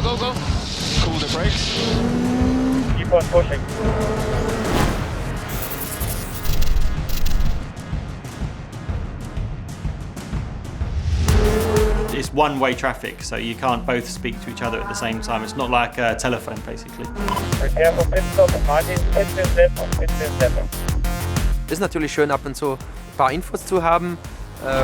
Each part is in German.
go, go. Cool the brakes. Keep on pushing. It's one-way traffic, so you can't both speak to each other at the same time. It's not like a telephone, basically. Prepare for pit stop. Martin, pit step. Ist natürlich schön, ab und zu ein paar Infos zu haben,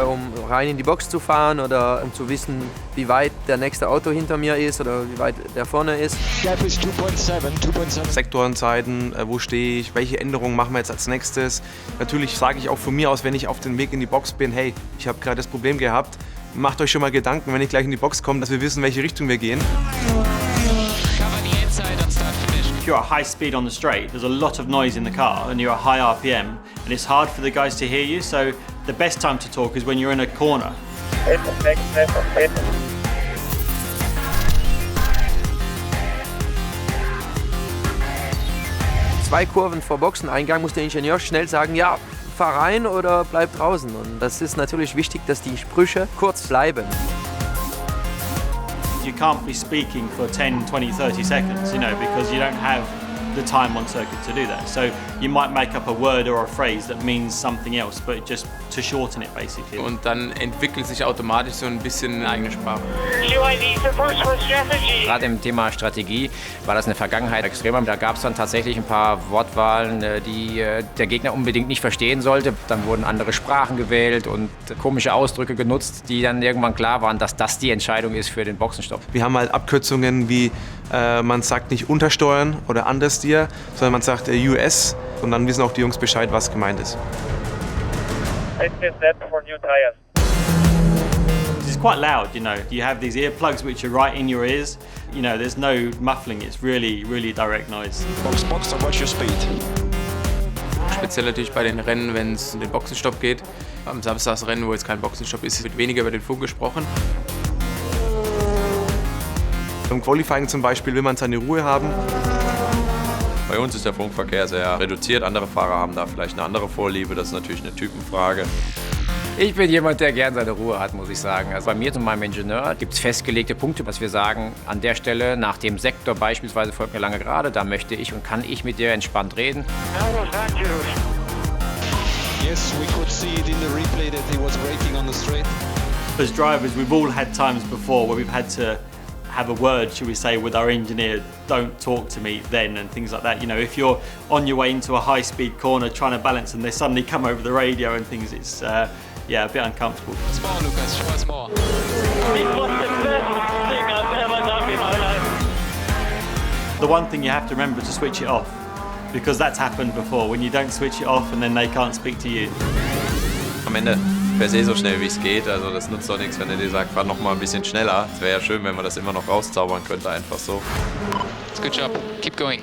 um rein in die Box zu fahren oder um zu wissen, wie weit der nächste Auto hinter mir ist oder wie weit der vorne ist. Gap ist 2.7. Sektorenzeiten, wo stehe ich, welche Änderungen machen wir jetzt als nächstes. Natürlich sage ich auch von mir aus, wenn ich auf dem Weg in die Box bin, hey, ich habe gerade das Problem gehabt, macht euch schon mal Gedanken, wenn ich gleich in die Box komme, dass wir wissen, welche Richtung wir gehen. If you're at high speed on the straight, there's a lot of noise in the car and you're at high RPM and it's hard for the guys to hear you, so the best time to talk is when you're in a corner. Zwei Kurven vor Boxeneingang muss der Ingenieur schnell sagen, ja, fahr rein oder bleib draußen. Und das ist natürlich wichtig, dass die Sprüche kurz bleiben. You can't be speaking for 10, 20, 30 seconds, you know, because you don't have the time on circuit to do that. So you might make up a word or a phrase that means something else, but just to shorten it basically. Und dann entwickelt sich automatisch so ein bisschen eine eigene Sprache. Gerade im Thema Strategie war das in der Vergangenheit extremer. Da gab es dann tatsächlich ein paar Wortwahlen, die der Gegner unbedingt nicht verstehen sollte. Dann wurden andere Sprachen gewählt und komische Ausdrücke genutzt, die dann irgendwann klar waren, dass das die Entscheidung ist für den Boxenstopp. Wir haben halt Abkürzungen wie, man sagt nicht untersteuern oder understeer, sondern man sagt US und dann wissen auch die Jungs Bescheid, was gemeint ist. For new tires. It's quite loud, you know. You have these earplugs which are right in your ears. You know, there's no muffling. It's really, really direct noise. Box, and watch your speed. Speziell natürlich bei den Rennen, wenn es um den Boxenstopp geht. Am Samstagsrennen, wo jetzt kein Boxenstopp ist, wird weniger über den Funk gesprochen. Im Qualifying zum Beispiel will man seine Ruhe haben. Bei uns ist der Funkverkehr sehr reduziert. Andere Fahrer haben da vielleicht eine andere Vorliebe. Das ist natürlich eine Typenfrage. Ich bin jemand, der gern seine Ruhe hat, muss ich sagen. Also bei mir und meinem Ingenieur gibt es festgelegte Punkte, dass wir sagen, an der Stelle, nach dem Sektor beispielsweise folgt mir lange gerade, da möchte ich und kann ich mit dir entspannt reden. Yes, we could see it in the replay that he was braking on the straight. As drivers, we've all had times before where we've had to have a word, shall we say, with our engineer, don't talk to me then, and things like that. You know, if you're on your way into a high-speed corner trying to balance and they suddenly come over the radio and things, it's, yeah, a bit uncomfortable. It's more, Lucas, show us more. The one thing you have to remember to switch it off, because that's happened before, when you don't switch it off and then they can't speak to you. Am Ende fährst so schnell wie es geht, also das nutzt doch nichts, wenn er dir sagt, fahr noch mal ein bisschen schneller. Es wäre ja schön, wenn man das immer noch rauszaubern könnte, einfach so. It's good job. Keep going.